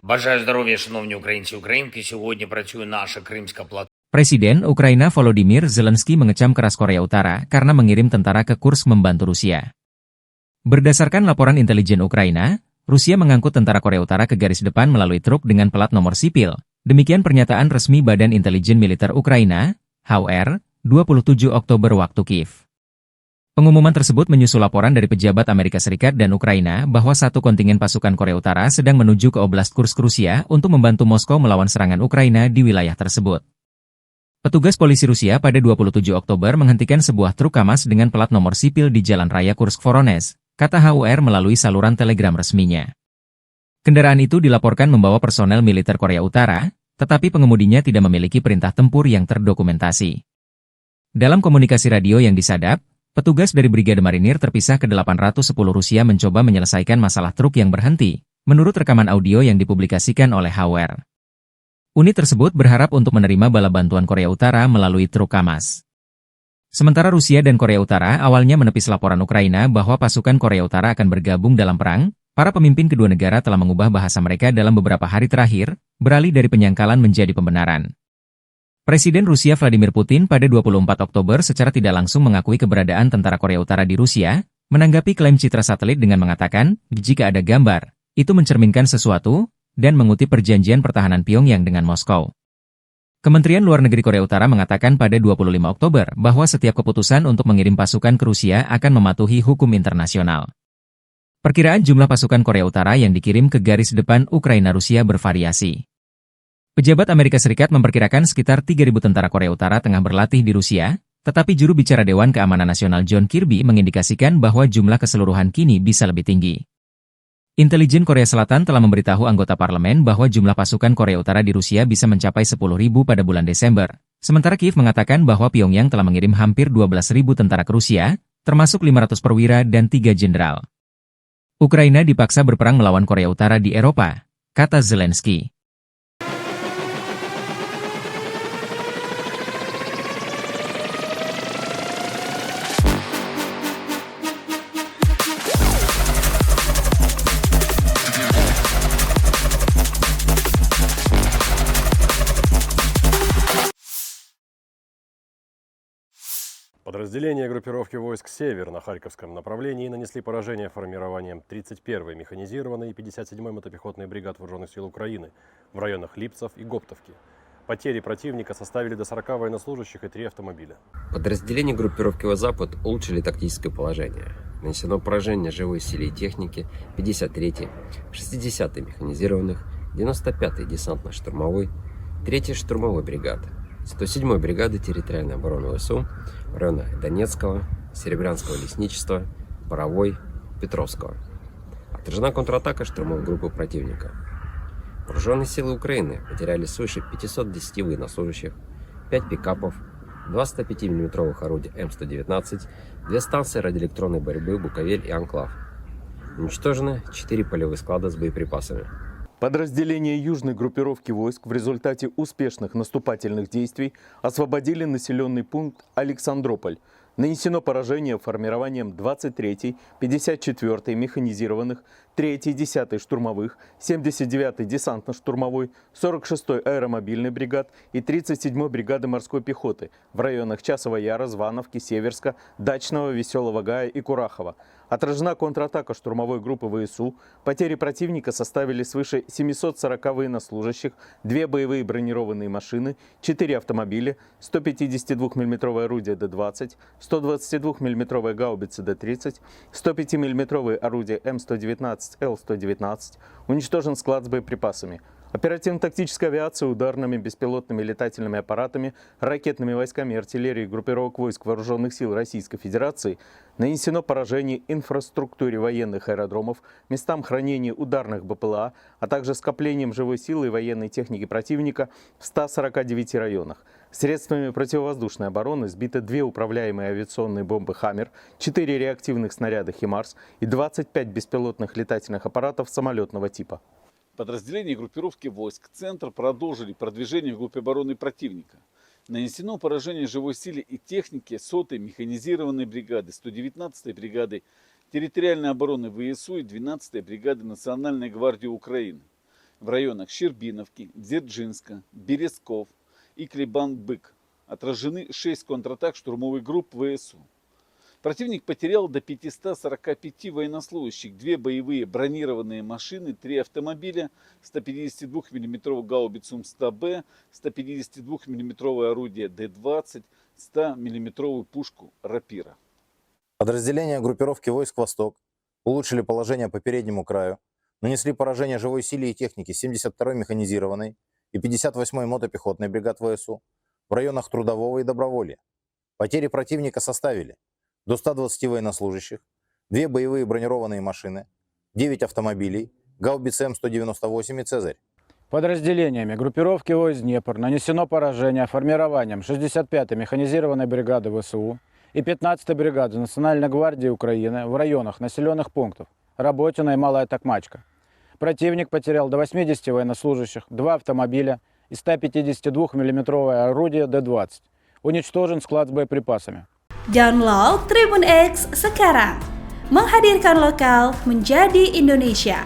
Бажаю здоров'я, шановні українці і українки. Сьогодні працює наша Кримська платформа. Presiden Ukraina Volodymyr Zelensky mengecam keras Korea Utara karena mengirim tentara ke Kursk membantu Rusia. Berdasarkan laporan intelijen Ukraina, Rusia mengangkut tentara Korea Utara ke garis depan melalui truk dengan plat nomor sipil. Demikian pernyataan resmi Badan Intelijen Militer Ukraina, HUR, 27 Oktober waktu Kiev. Pengumuman tersebut menyusul laporan dari pejabat Amerika Serikat dan Ukraina bahwa satu kontingen pasukan Korea Utara sedang menuju ke Oblast Kursk Rusia untuk membantu Moskow melawan serangan Ukraina di wilayah tersebut. Petugas polisi Rusia pada 27 Oktober menghentikan sebuah truk KAMAZ dengan plat nomor sipil di Jalan Raya Kursk-Voronezh, kata HUR melalui saluran telegram resminya. Kendaraan itu dilaporkan membawa personel militer Korea Utara, tetapi pengemudinya tidak memiliki perintah tempur yang terdokumentasi. Dalam komunikasi radio yang disadap, petugas dari Brigade Marinir terpisah ke-810 Rusia mencoba menyelesaikan masalah truk yang berhenti, menurut rekaman audio yang dipublikasikan oleh HUR. Unit tersebut berharap untuk menerima bala bantuan Korea Utara melalui truk KAMAZ. Sementara Rusia dan Korea Utara awalnya menepis laporan Ukraina bahwa pasukan Korea Utara akan bergabung dalam perang, para pemimpin kedua negara telah mengubah bahasa mereka dalam beberapa hari terakhir, beralih dari penyangkalan menjadi pembenaran. Presiden Rusia Vladimir Putin pada 24 Oktober secara tidak langsung mengakui keberadaan tentara Korea Utara di Rusia, menanggapi klaim citra satelit dengan mengatakan, jika ada gambar, itu mencerminkan sesuatu, dan mengutip perjanjian pertahanan Pyongyang dengan Moskow. Kementerian Luar Negeri Korea Utara mengatakan pada 25 Oktober bahwa setiap keputusan untuk mengirim pasukan ke Rusia akan mematuhi hukum internasional. Perkiraan jumlah pasukan Korea Utara yang dikirim ke garis depan Ukraina-Rusia bervariasi. Pejabat Amerika Serikat memperkirakan sekitar 3.000 tentara Korea Utara tengah berlatih di Rusia, tetapi juru bicara Dewan Keamanan Nasional John Kirby mengindikasikan bahwa jumlah keseluruhan kini bisa lebih tinggi. Intelijen Korea Selatan telah memberitahu anggota parlemen bahwa jumlah pasukan Korea Utara di Rusia bisa mencapai 10.000 pada bulan Desember, sementara Kiev mengatakan bahwa Pyongyang telah mengirim hampir 12.000 tentara ke Rusia, termasuk 500 perwira dan 3 jenderal. Ukraina dipaksa berperang melawan Korea Utara di Eropa, kata Zelensky. Подразделения группировки войск «Север» на Харьковском направлении нанесли поражение формированием 31-й механизированной и 57-й мотопехотной бригад Вооруженных сил Украины в районах Липцев и Гоптовки. Потери противника составили до 40 военнослужащих и 3 автомобиля. Подразделения группировки «Запад» улучшили тактическое положение. Нанесено поражение живой силе и технике 53-й, 60-й механизированных, 95-й десантно-штурмовой, 3-й штурмовой бригады, 107-й бригады территориальной обороны ВСУ в районах Донецкого, Серебрянского лесничества, Боровой, Петровского. Отражена контратака штурмовой группы противника. Вооруженные силы Украины потеряли свыше 510 военнослужащих, 5 пикапов, 2 105 мм орудия М119, 2 станции радиоэлектронной борьбы «Буковель» и «Анклав». Уничтожены 4 полевых склада с боеприпасами. Подразделения южной группировки войск в результате успешных наступательных действий освободили населенный пункт Александрополь. Нанесено поражение формированием 23-й, 54-й механизированных, 3-й, 10-й штурмовых, 79-й десантно-штурмовой, 46-й аэромобильной бригад и 37-й бригады морской пехоты в районах Часова Яра, Звановки, Северска, Дачного, Веселого Гая и Курахова. Отражена контратака штурмовой группы ВСУ. Потери противника составили свыше 740 военнослужащих, 2 боевые бронированные машины, 4 автомобиля, 152 мм орудие Д-20, 122 мм гаубицы Д-30, 105 мм орудие М119, Л-119, уничтожен склад с боеприпасами. Оперативно-тактическая авиация ударными беспилотными летательными аппаратами, ракетными войсками и артиллерией группировок войск Вооруженных сил Российской Федерации нанесено поражение инфраструктуре военных аэродромов, местам хранения ударных БПЛА, а также скоплением живой силы и военной техники противника в 149 районах. Средствами противовоздушной обороны сбиты 2 управляемые авиационные бомбы «Хаммер», 4 реактивных снаряда «Химарс» и 25 беспилотных летательных аппаратов самолетного типа. Подразделения группировки войск «Центр» продолжили продвижение в группе обороны противника. Нанесено поражение живой силе и технике 100-й механизированной бригады, 119-й бригады территориальной обороны ВСУ и 12-й бригады Национальной гвардии Украины. в районах Щербиновки, Дзержинска, Березков и Клебан-Бык. Отражены 6 контратак штурмовых групп ВСУ. Противник потерял до 545 военнослужащих, 2 боевые бронированные машины, 3 автомобиля, 152 мм гаубицу М100Б, 152 мм орудие Д-20, 100 мм пушку Рапира. Подразделения группировки войск «Восток» улучшили положение по переднему краю, нанесли поражение живой силе и технике 72-й механизированной и 58-й мотопехотной бригад ВСУ в районах Трудового и Доброволья. Потери противника составили до 120 военнослужащих, 2 боевые бронированные машины, 9 автомобилей, гаубицы М198 и «Цезарь». Подразделениями группировки войск «Днепр» нанесено поражение формированием 65-й механизированной бригады ВСУ и 15-й бригады Национальной гвардии Украины в районах населенных пунктов Работино и Малая Токмачка. Противник потерял до 80 военнослужащих, 2 автомобиля и 152 мм орудие Д-20. Уничтожен склад с боеприпасами. Download Tribun X sekarang, menghadirkan lokal menjadi Indonesia.